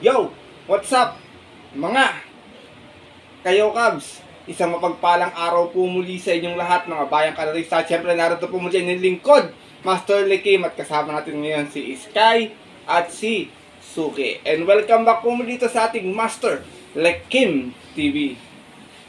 Yo! What's up? Mga kayo Cubs, isang mapagpalang araw po muli sa inyong lahat mga bayang kalarista. Siyempre narito po muli ang lingkod, Master Lekim, at kasama natin ngayon si Sky at si Suki. And welcome back po muli dito sa ating Master Lekim TV.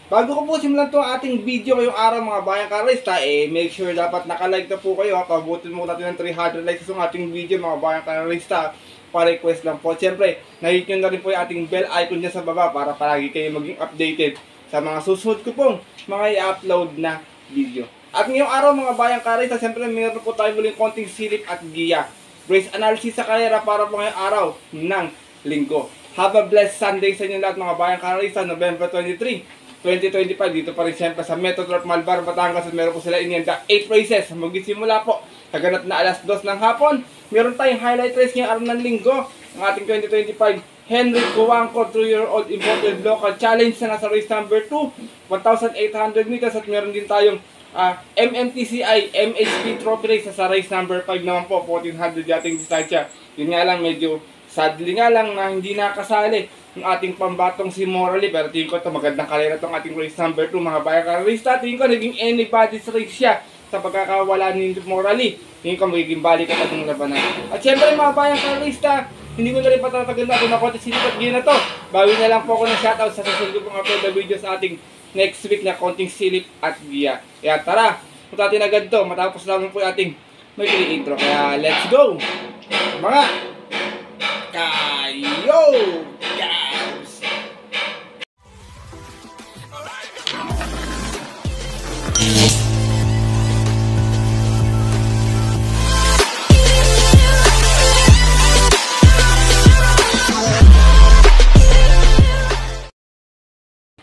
Bago ko po simulan ito ating video ngayong araw mga bayang kalarista, make sure dapat nakalike na po kayo. Pabutin mo natin ng 300 likes yung ating video mga bayang kalarista. Pa-request lang po. Siyempre, nahit nyo na rin po yung ating bell icon dyan sa baba para palagi kayo maging updated sa mga susunod ko pong mga i-upload na video. At ngayong araw mga bayang karista, siyempre mayroon po tayo muling konting silip at giya. Race analysis sa karera para po ngayong araw ng linggo. Have a blessed Sunday sa inyo lahat mga bayang karista, November 23, 2025. Dito pa rin siyempre sa Metro North Malbar, Batangas. At meron po sila inianda 8 races. Magsisimula po kaganap na alas 2 ng hapon. Meron tayong highlight race ngayong araw ng linggo. Ang ating 2025 Henry Cuangco 3-year-old imported local challenge na nasa race number 2, 1,800 meters. At meron din tayong MMTCI MHP Trophy race sa race number 5 naman po, 1,400 yating distansya. Yun nga lang, medyo sadly nga lang na hindi nakasali yung ating pambatong si Morally. Pero tingin ko ito magandang karera itong ating race number 2 mga bayang karista. Tingin ko naging anybody's race siya sa pagkakawala ni Morally. Tingin ko magiging balik at itong labanan. At syempre mga bayang karista, hindi ko na rin patataganda kung nakonti sinipat gina to. Bawi na lang po ako ng shoutout sa susunod ko pong upload na video sa ating next week na konting silip at giya. Kaya tara, punta natin agad to. Matapos naman po yung ating may intro. Kaya let's go! Mga kayo! Guys!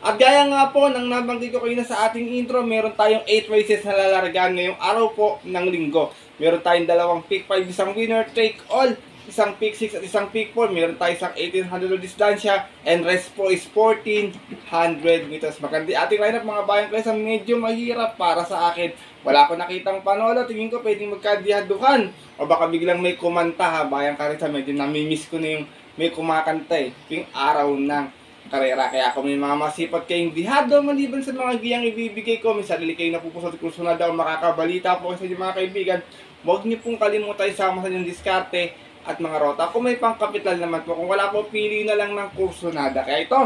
At gaya nga po ng nabanggit ko kayo na sa ating intro, meron tayong 8 races na lalargaan ngayong araw po ng linggo. Meron tayong dalawang pick 5, isang winner take all, isang pick 6 at isang pick 4. Meron tayong isang 1,800 distansya, and rest po is 1,400 meters. Maganda ating lineup mga bayang klesa, medyo mahirap para sa akin. Wala ko nakitang panolo, tingin ko pwedeng magkadihadukan o baka biglang may kumanta ha bayang klesa. Medyo namimiss ko na yung may kumakanta yung araw ng karera. Kaya kung may mga masipag kayong dihado maliban sa mga giyang ibibigay ko, may sarili kayo napupusot kung sunod daw makakabalita po sa mga kaibigan, huwag niyo pong kalimutan isama sa inyong diskarte at mga rota. Kung may pangkapital naman po, kung wala po, pili na lang ng kursunada. Kaya ito,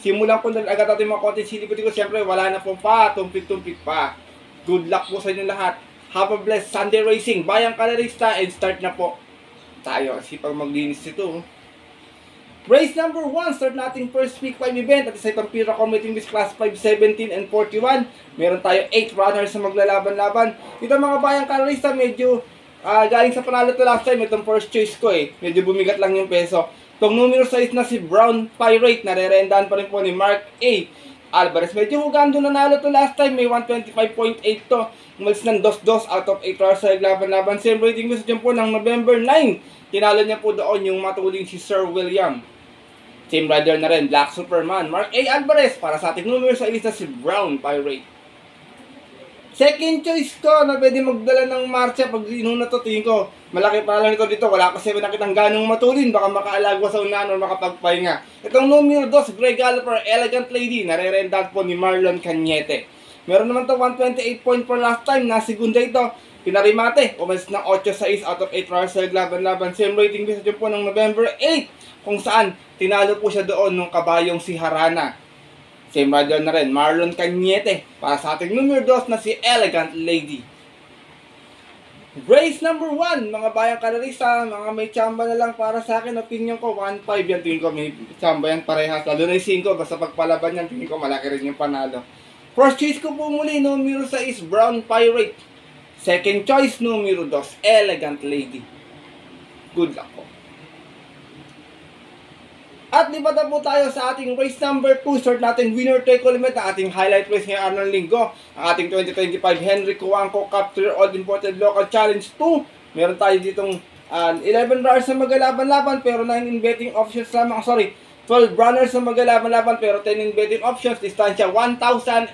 simulan po na agad natin mga konti silipin ko. Siyempre wala na pong pa, tumpik-tumpik pa. Good luck po sa inyo lahat. Have a blessed Sunday racing bayang kalarista, and start na po tayo. Kasi pag maglinis ito, race number 1, start nating first week 5 event at isa itong Pira Commuting List Class 5, 17 and 41. Meron tayo 8 runners na maglalaban-laban. Ito mga bayang kalarista, medyo galing sa panalo to last time. Itong first choice ko medyo bumigat lang yung peso. Itong numero 6 na si Brown Pirate, nare-rendahan pa rin po ni Mark A. Alvarez. Medyo hugando nanalo to last time, may 125.8 to. Umalis ng 2-2 out of 8 runners sa laban-laban. Same rating ko sa dyan po ng November 9. Tinalo niya po doon yung matuling si Sir William. Same rider na rin, Black Superman, Mark A. Alvarez. Para sa ating numero sa lista si Brown Pirate. Second choice ko na pwede magdala ng marcha pag inuna to, tingin ko malaki pa lang ito dito. Wala kasi nakitang ganong matulin, baka makaalagwa sa unahan o makapagpahinga. Itong numero 2, Grey Galloper, Elegant Lady, nare-rendahan po ni Marlon Cañete. Meron naman to 128 point per last time, na segunda ito. Pinarimate, umalis ng 8-6 out of 8 runners sa laban-laban. Same rating din sa po ng November 8, kung saan tinalo po siya doon nung kabayong si Harana. Same rider na rin, Marlon Cañete. Para sa ating numero 2 na si Elegant Lady. Race number 1, mga bayang kalarista, mga may tsamba na lang para sa akin. Opinion ko, 1-5 yan. Tingin ko may tsamba yan parehas. Lalo na yung 5, basta pagpalaban yan, tingin ko malaki rin yung panalo. First choice ko po muli, numero 6, Brown Pirate. Second choice, numero 2, Elegant Lady. Good luck po. At lipat na po tayo sa ating race number 2. Start natin winner take all event na ating highlight race ngayong araw ng linggo. Ang ating 2025 Henry Cuangco Cup 3-year-old imported local challenge 2. Meron tayo ditong 11 runners na maglalaban-laban pero 9 in betting options lamang. 12 runners na maglalaban-laban pero 10 in betting options. Distansya 1,800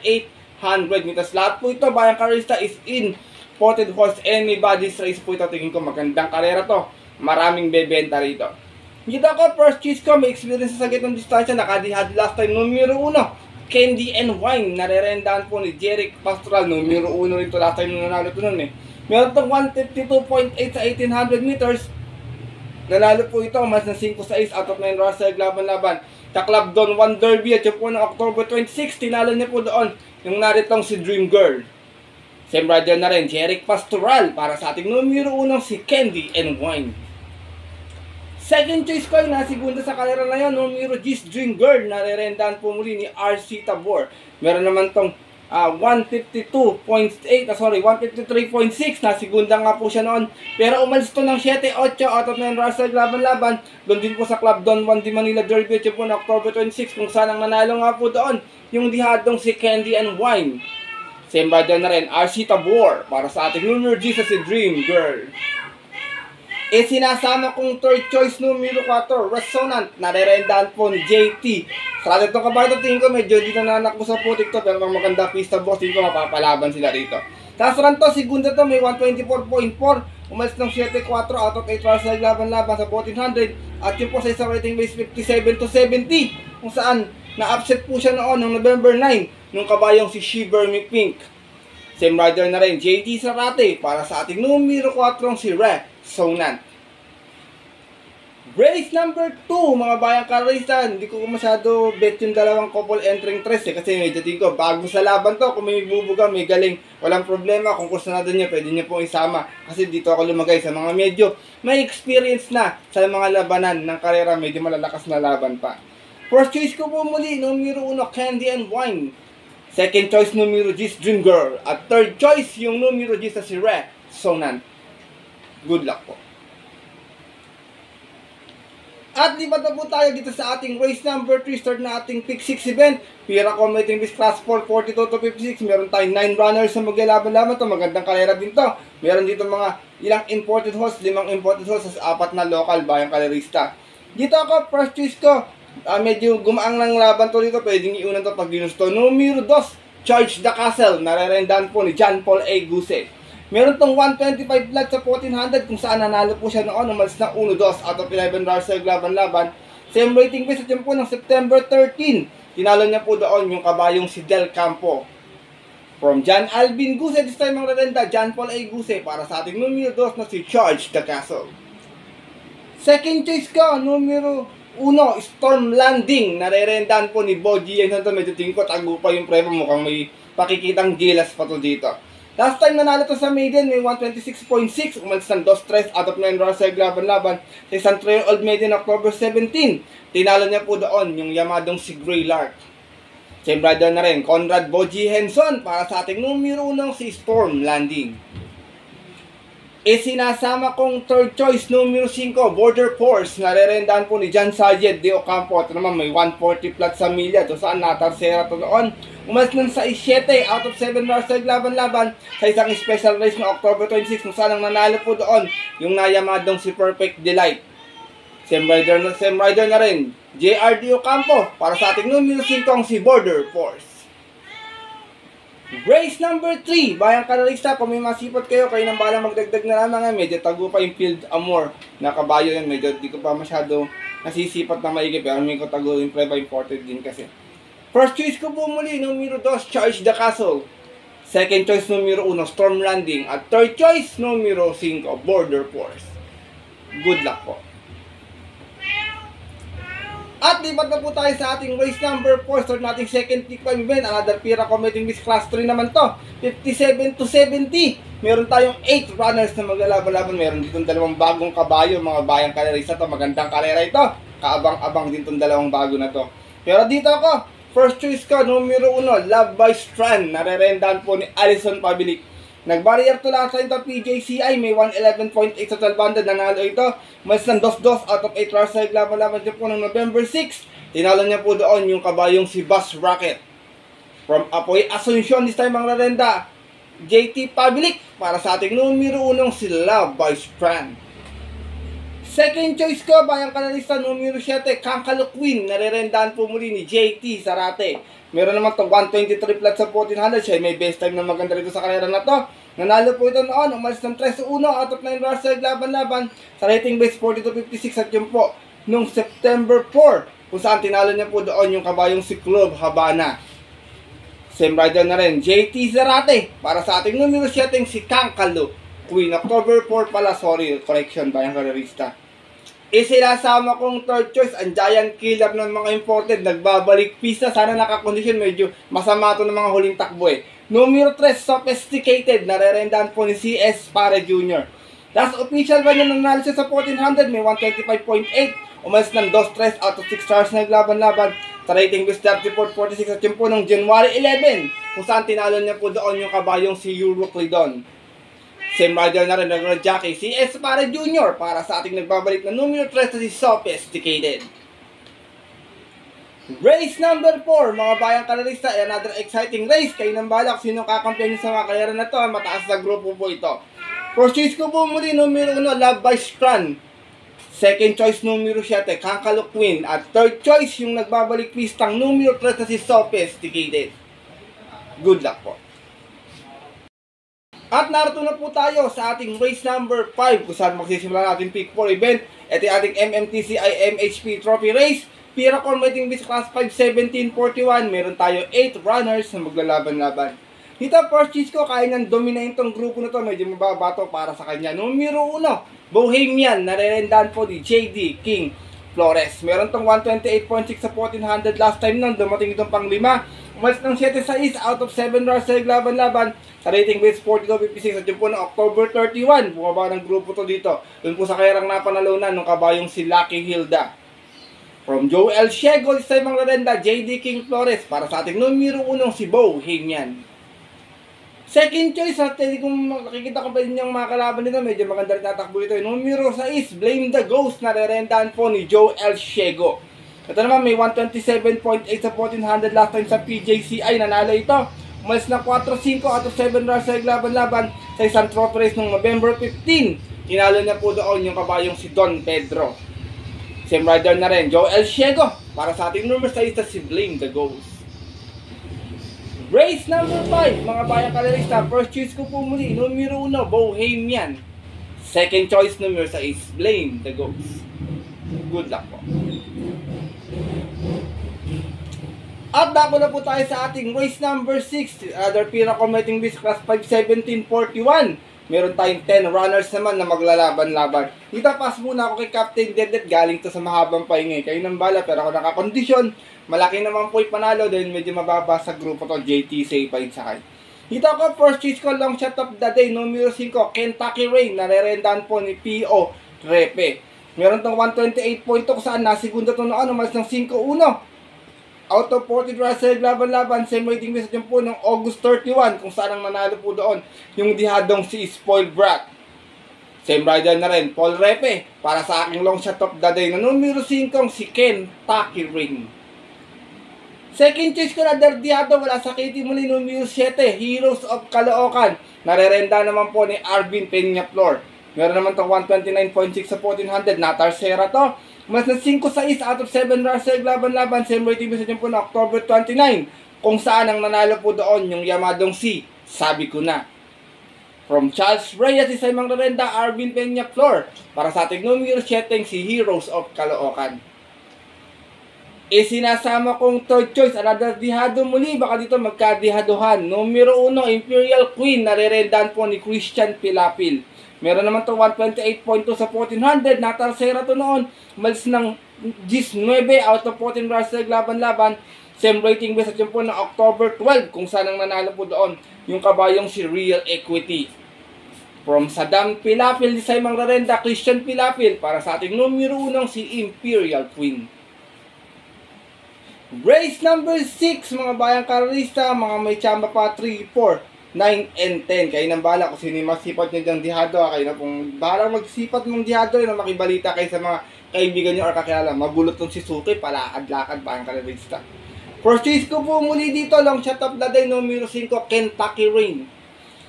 meters. Lahat po ito bayang karista is in imported horse anybody's race po ito. Tingin ko magandang karera to. Maraming bebenta rito. Dito ako, first choice ko, may experience sa gitong distansya, nakadihad last time, numero 1, Candy and Wine, narerendahan po ni Jeric Pastoral, numero 1 rito last time nung nanalo ito nun eh. Meron itong 152.8 sa 1800 meters, nanalo po ito, mas na 5 sa 6 out of 9 runs sa laban-laban. Club Don 1 Derby at yung po ng October 26, tinalo niya po doon yung naritong si Dream Girl. Same rider na rin, Jeric Pastoral, para sa ating numero 1 si Candy and Wine. Second choice ko ay nasigunda sa kalera na yun, numero G's Dream Girl, narerendahan po muli ni RC Tabor. Meron naman tong 153.6, nasigunda nga po siya noon. Pero umalis to ng 7-8 out of 9 runs sa laban-laban. Doon din po sa Club Don 1 di Manila Derby at po na October 26, kung saan ang nanalo nga po doon, yung dihadong si Candy and Wine. Same rider na rin, RC Tabor, para sa ating numero G sa si Dream Girl. Sinasama kong third choice numero 4, Resonant, narerendahan po ni JT. Sa atin itong kabato, tingin ko medyo dito nanakbo sa putik to, pero maganda pista boss, tingin ko mapapalaban sila rito. Tapos rin to, segunda to, may 124.4, umalis ng 7-4 out of 8 runs sa laban-laban sa 1400, at yun po sa isang rating base 57-70, kung saan na-upset po siya noon noong November 9, nung kabayong si Shiver Me Pink. Same rider na rin, JT Sarate, para sa ating numero 4 si Resonant. Race number 2, mga bayang karista, hindi ko masyado bet yung dalawang couple entering tres kasi medyo tingin ko, bago sa laban to, kung may bubuga, may galing, walang problema, kung kursunado niya, pwede niya pong isama. Kasi dito ako lumagay sa mga medyo may experience na sa mga labanan ng karera, medyo malalakas na laban pa. First choice ko po muli, numero 1, Candy and Wine. Second choice, numero G's Dream Girl. At third choice, yung numero G sa si Resonant. Good luck po. At lipat na po tayo dito sa ating race number 3, start na ating pick 6 event. Pira Commuting Beast Class 4, 42 to 56. Meron tayong 9 runners na maglalaban-laban to. Magandang karera din to. Meron dito mga ilang imported horse, 5 imported horse, 4 na local bayang kalerista. Dito ako, first choice ko. Medyo gumaang lang laban to dito. Pwedeng iunan to pag ginusto. Numero 2, Charge the Castle. Narerendahan po ni John Paul A. Guse. Meron tong 125 flat sa 1400 kung saan nanalo po siya noon. Umalis ng 1-2 out of 11 runs sa laban-laban. Same rating base at po ng September 13. Tinalo niya po doon yung kabayong si Del Campo. From John Alvin Guse, this time ang rerenda, John Paul A. Guse, para sa ating numero 2 na si Charge the Castle. Second choice ko, numero 1, Storm Landing. Narerendahan po ni Boji. Yan ito, medyo tingin ko, tago pa yung premo. Mukhang may pakikitang gilas pa to dito. Last time nanalo to sa maiden, may 126.6. Umalis ng 2-3 out of 9 runs sa laban-laban. Sa isang 3-year-old maiden, October 17. Tinalo niya po doon yung yamadong si Grey Lark. Same rider na rin, Conrad Boji Henson, para sa ating numero 1 si Storm Landing. Sinasama kong third choice, numero 5, Border Force. Narerendahan po ni John Sayed de Ocampo. Ito naman may 140 flat sa milya. Ito saan natarsera to noon. Umalis ng 6-7 out of 7 runs sa laban-laban sa isang special race na October 26 kung saan ang nanalo po doon yung nayamadong si Perfect Delight. Same rider na rin, JR de Ocampo, para sa ating numero 5 si Border Force. Race number 3, bayang kanalista, kung may masipot kayo nang balang magdagdag na lamang. Medyo tago pa yung Field Amor na kabayo yan, medyo di ko pa masyado nasisipat na maigi, pero may ko tago yung Preva imported din kasi. First choice ko po muli, numero 2, Charge the Castle. Second choice, numero 1, Storm Landing. At third choice, numero 5, Border Force. Good luck po. At lipat na po tayo sa ating race number 4. Start nating second pick 5 event. Another Pira Commuting Beast Class 3 naman to. 57 to 70. Meron tayong 8 runners na maglalaban-laban. Meron ditong dalawang bagong kabayo. Mga bayang kalerista to. Magandang kalera ito. Kaabang-abang din itong dalawang bago na to. Pero dito ako, first choice ko, numero 1, Love by Strand. Narerendahan po ni Alison Pabilik. Nag-barrier to last time to PJCI, may 111.8 sa 1200, nanalo ito. Mas ng 2-2 out of 8 runs sa laban-laban niya po ng November 6. Tinalo niya po doon yung kabayong si Bus Rocket. From Apoy Asuncion, this time ang rarenda, JT Pabilik, para sa ating numero 1 si Love by Strand. Second choice ko, bayang kanalista, numero 7, Kankalo Queen. Narerendahan po muli ni JT Sarate. Meron naman itong 123 flat sa 1400. Siya may best time na maganda rito sa karera na to. Nanalo po ito noon. Umalis ng 3-1 out of 9 runs sa laban-laban. Sa rating base 42-56 at yun po noong September 4, kung saan tinalo niya po doon yung kabayong si Club Habana. Same rider na rin, JT Zarate, para sa ating numero 7 si Kankalo Queen. October 4 pala, sorry, correction, bayang karerista. Isinasama kong third choice, ang giant killer ng mga imported, nagbabalik pista, sana nakakondisyon, medyo masama ito ng mga huling takbo eh. Numero 3, Sophisticated, narerendahan po ni CS Pare Jr. Last official ba niya ng analysis sa 1400, may 125.8, umalis ng 2-3 out of 6 stars na naglaban-laban, sa rating with 34.46 at yun po ng January 11, kung saan tinalo niya po doon yung kabayong si Euroclidon. Same rider na rin ng jockey, si S. Pare Jr. para sa ating nagbabalik na numero 3 na si Sophisticated. Race number 4, mga bayang kalarista, another exciting race. Kayo ng balak, sino kakampiyon sa mga karera na to? Mataas sa grupo po ito. First ko po muli, numero 1, Love by Strand. Second choice, numero 7, Kankalo Queen. At third choice, yung nagbabalik pistang numero 3 na si Sophisticated. Good luck po. At narito na po tayo sa ating race number 5 kung saan magsisimula natin pick 4 event. Ito yung ating MMTCI MHP Trophy Race. Piracon Waiting Beast Class 5 1741. Meron tayo 8 runners na maglalaban-laban. Dito first choice ko, kaya niyang dominate itong grupo na to. Medyo mababato para sa kanya. Numero 1, Bohemian. Narerendahan po ni JD King Flores. Meron tong 128.6 sa 1400 last time nung dumating itong pang 5. Umalis ng 7-6 out of 7 runners sa naglaban-laban. Sa rating base 42.56 at yun po na October 31, bumaba ng grupo to dito. Yun po sa kayarang napanalunan ng kabayong si Lucky Hilda. From Joel Shego, sa ibang rarenda, JD King Flores, para sa ating numero 1 si Bohemian. Second choice, at kung makikita ko pa din yung mga kalaban nito, medyo maganda rin tatakbo ito. Numero 6, Blame the Ghost, na rerendahan po ni Joel Shego. Ito naman, may 127.8 sa 1400 last time sa PJCI, nanalo ito. Umalis na 4-5 out of 7 runs sa naglaban-laban sa isang trophy race noong November 15. Tinalo niya po doon yung kabayong si Don Pedro. Same rider na rin, Joel Shego. Para sa ating number 6 si Blame the Ghost. Race number 5, mga bayang kalarista. First choice ko po muli, numero 1, Bohemian. Second choice, numero 6, Blame the Ghost. Good luck po. At dako na po tayo sa ating race number 6, other Piracon Waiting Beast Class 5 1741. Meron tayong 10 runners naman na maglalaban-laban. Dito pass muna ako kay Captain Dedet, galing to sa mahabang pahinga. Kayo nang bala, pero ako nakakondisyon. Malaki naman po yung panalo dahil medyo mababa sa grupo to, JT Saypay sakay. Dito ako, first choice ko, long shot of the day, numero 5, Kentucky Rain. Narerendahan po ni P.O. Trepe. Meron tong 128.2 kung saan nasigunda to noon, umalis ng 5-1. Out of 40 runs sa laban-laban, same rating base dyan po ng August 31, kung saan ang nanalo po doon yung dihadong si Spoiled Brat. Same rider na rin, Paul Repe, para sa aking long shot of the day na numero 5, si Kentucky Ring. Second choice ko na dihado, wala sa Kitty muli, numero 7, Heroes of Caloocan. Narerenda naman po ni Arvin Peñaflor. Meron naman itong 129.6 sa 1400, Natarsera to. Mas na 5-6 out of 7 runs sa laban-laban, same rating base dyan po na October 29, kung saan ang nanalo po doon yung Yamadong si Sabi Ko Na. From Charles Reyes, isa imang rarenda, Arvin Peñaflor, para sa ating numero 7, si Heroes of Caloocan. Sinasama kong third choice, another dihado muli, baka dito magkadihaduhan. Numero 1, Imperial Queen, narerendahan po ni Christian Pilapil. Meron naman to 128.2 sa 1400, Natarsera to noon, malis ng 19 out of 14 runs sa laban-laban, same rating base at yun po na October 12, kung saan ang nanalo po doon yung kabayong si Real Equity. From Saddam Pilapil, sa imang rarenda, Christian Pilapil, para sa ating numero 1 si Imperial Queen. Race number 6, mga bayang karalista, mga may tsamba pa, 3, 4, 9 and 10. Kayo nang bahala kung sino yung masipat nyo dyang dihado. Kayo na pong bahala magsipat mong dihado na makibalita kayo sa mga kaibigan nyo or kakilala. Mabulot ng si Suki, palakad-lakad pa ang kalarista. First choice ko po muli dito, long shot of the day, numero 5, Kentucky Rain.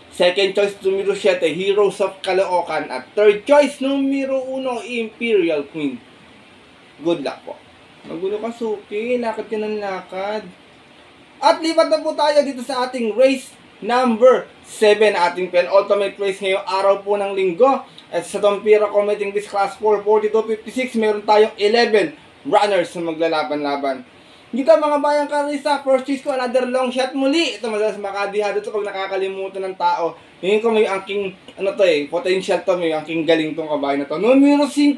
Second choice, numero 7, Heroes of Caloocan. At third choice, numero 1, Imperial Queen. Good luck po. Magulo ka, Suki. Lakad ka ng lakad. At lipat na po tayo dito sa ating race number 7, ating penultimate race ngayong araw po ng linggo. At sa Tompira Commuting Disc Class 4, 4256, meron tayong 11 runners na maglalaban-laban. Dito mga bayang karista, first choice ko, another long shot muli. Ito madalas makadihado ito pag nakakalimutan ng tao. Ngayon ko may angking, potential to, may angking galing tong kabayan na to. Numero 5,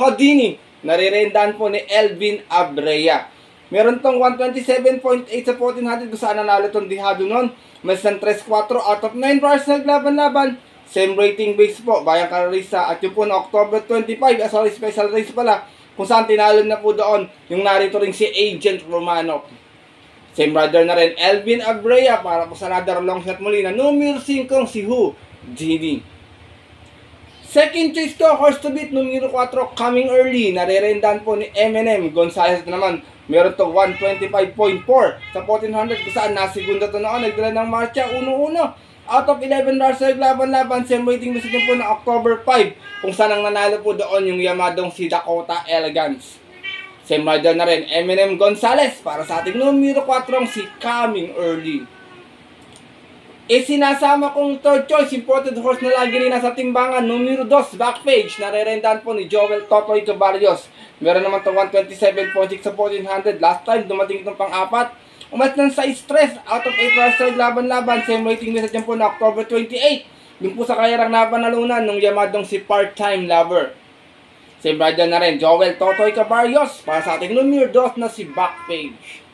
Houdini. Nare-rendahan po ni Elvin Abrea. Meron tong 127.8 sa 1400 kung saan nanalo tong dihado nun. Mas ng 3-4 out of 9 bars naglaban-laban. Same rating base po, bayang karista. At yung po na October 25, special race pala, kung saan tinalo na po doon yung narito rin si Agent Romano. Same brother na rin, Elvin Abrea, para po sa another long shot muli na numero 5 si Houdini. Second choice ko, horse to beat, numero 4, Coming Early. Nare-rendahan po ni Eminem Gonzalez naman. Meron to 125.4 sa 1400 kung saan nasigunda to noon. Nagdala ng marcha, 1-1. Out of 11 bars sa laban-laban, same rating message po na October 5 kung saan ang nanalo po doon yung Yamadong si Dakota Elegance. Same rider na rin, Eminem Gonzalez para sa ating numero 4 si Coming Early. Sinasama kong third choice, imported horse na lagi rin nasa timbangan, numero 2, Backpage, nare-rendahan po ni Joel Totoy Caballos. Meron naman to 127.6 sa 1400, last time dumating itong pang-apat. Umat ng size 3 out of 8 bars sa laban-laban, same rating message yan po na October 28. Yung po sa kayarang napanalunan nung Yamadong si Part-Time Lover. Same rider na rin, Joel Totoy Caballos para sa ating numero 2 na si Backpage.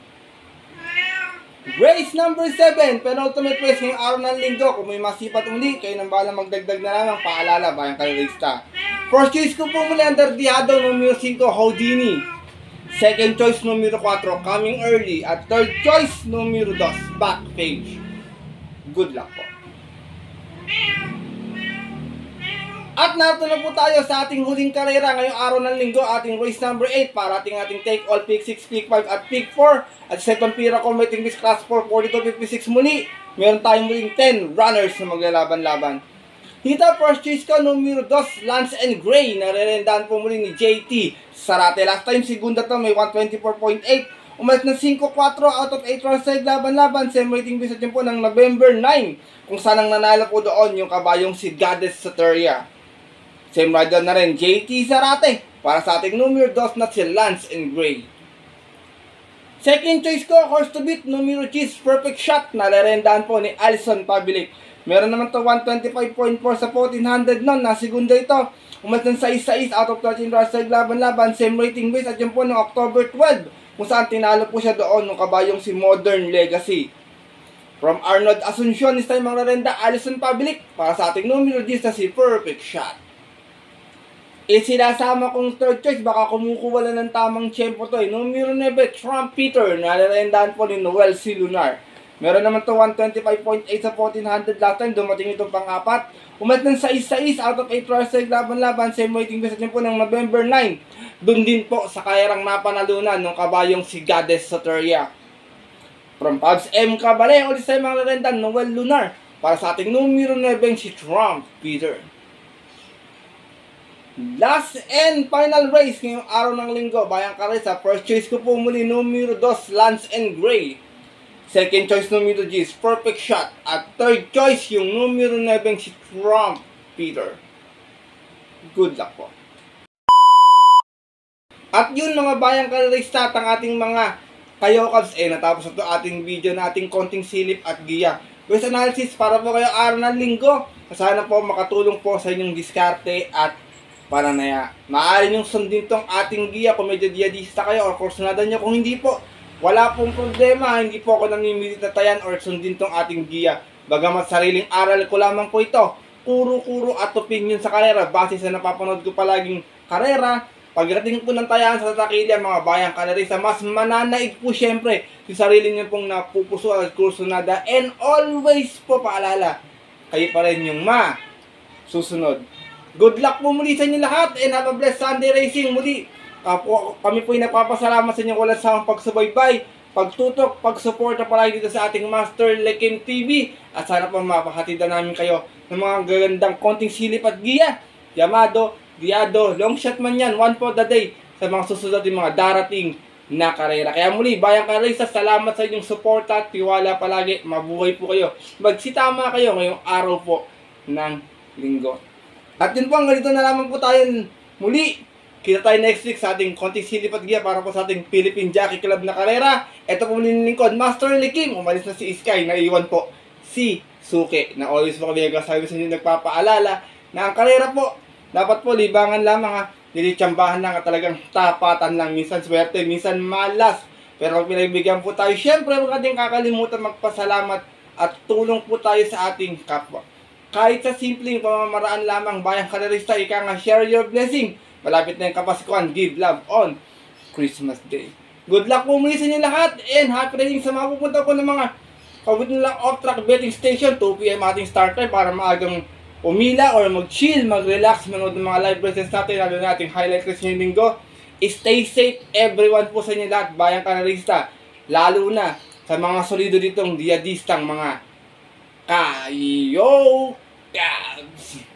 Race number 7, penultimate race ngayong araw ng linggo. Kung may masipat muli, kayo nang bahala magdagdag na lang, paalala bayang kalista. First choice ko po muli under dihado, numero 5, Houdini. Second choice, numero 4, Coming Early. At third choice, numero 2, Backpage. Good luck po. At narito na po tayo sa ating huling karera ngayong araw ng linggo, ating race number 8 para ating take all pick 6, pick 5 at pick 4. At sa Tompira Commuting Disc Class 4, 4256 muli, meron tayong muling 10 runners na maglalaban-laban. Dito, first choice ko, numero 2, Lance and Gray. Nare-rendahan po muli ni JT Sarate. Last time, segunda to, may 124.8. Umalis na 5-4 out of 8 runs sa laban-laban. Same rating base din po ng November 9. Kung saan ang nanalo po doon yung kabayong si Goddess Soteria. Same rider na rin, JT Sarate. Para sa ating numero 2 na si Lance and Gray. Second choice ko, horse to beat, numero 10, Perfect Shot. Nare-rendahan po ni Alison Pabilic. Meron naman to 125.4 sa 1400 noon, nasigunda ito. Umas ng 6-6 out of 13 runs sa laban-laban, same rating base at yun po noong October 12, kung saan tinalo po siya doon ng kabayong si Modern Legacy. From Arnold Asuncion, this time ang rarenda, Alison Pabilic, para sa ating numero 10 na si Perfect Shot. Sinasama kong third choice, baka kumukuha lang ng tamang tiyempo to. Numero 9, Trump Peter, nalarendahan po ni Noel C. Lunar. Meron naman to 125.8 sa 1400 last time, dumating itong pang-apat. Umat ng 6-6 out of 8 runs sa laban-laban, same rating base din po ng November 9. Doon din po sa kayarang napanalunan ng kabayong si Goddess Soteria. From Pubs M. Cabale, ulit sa mga narendan, Noel Lunar. Para sa ating numero 9, si Trump Peter. Last and final race ngayong araw ng linggo, bayang karesa. First choice ko po muli, numero 2, Lance and Gray. Second choice, numero 10, Perfect Shot. At third choice, yung numero 9, si Trump Peter. Good luck po. At yun mga bayang kalaristat, ang ating mga kayokabs. Natapos na ito ating video na ating konting silip at giya. Race analysis para po kayo araw ng linggo. Sana po makatulong po sa inyong diskarte at pananaya. Maaari niyong sundin tong ating giya kung medyo diadista kayo or kursunada nyo. Kung hindi po, wala pong problema, hindi po ako namimilit na tayan or sundin tong ating giya. Bagamat sariling aral ko lamang po ito, kuro-kuro at opinion sa karera base sa napapanood ko palaging karera. Pagdating po ng tayan sa takilya mga bayang kalerista, mas mananaig po syempre yung sarili niyo pong napupuso at kursunada. And always po paalala, kayo pa rin yung susunod. Good luck po muli sa inyo lahat and have a blessed Sunday racing muli. Kami po ay nagpapasalamat sa inyong walang sawang pagsubaybay, pagtutok, pagsuporta palagi dito sa ating Master Lekim TV. At sana po mapahatidan namin kayo ng mga gagandang konting silip at giya. Yamado, Diado, long shot man yan, one for the day sa mga susunod yung mga darating na karera. Kaya muli, bayang karera, salamat sa inyong suporta at tiwala palagi. Mabuhay po kayo. Magsitama kayo ngayong araw po ng linggo. At yun po, ganito na lamang po tayo muli. Kita tayo next week sa ating konting silipat giya para po sa ating Philippine Jockey Club na karera. Ito po muli lingkod, Master Likim. Umalis na si Sky, naiwan po si Suki. Na always po kami nagsasabi sa inyo, nagpapaalala na ang karera po, dapat po libangan lamang ha. Nilitsambahan lang at talagang tapatan lang. Minsan swerte, minsan malas. Pero pag pinagbigyan po tayo, syempre huwag natin kakalimutan magpasalamat at tulong po tayo sa ating kapwa. Kahit sa simpleng pamamaraan lamang, bayang karerista, ika nga, share your blessing. Malapit na yung Kapaskuhan, give love on Christmas Day. Good luck po muli sa inyo lahat, and happy riding sa mga pupunta po ng mga pabuti lang off-track betting station. 2 PM ating start time para maagang umila or mag-chill, mag-relax, manood ng mga live presents natin, lalo na ating highlight race ngayong linggo. Stay safe everyone po sa inyo lahat, bayang karerista. Lalo na sa mga solido ditong diadistang mga kayo. Cabs!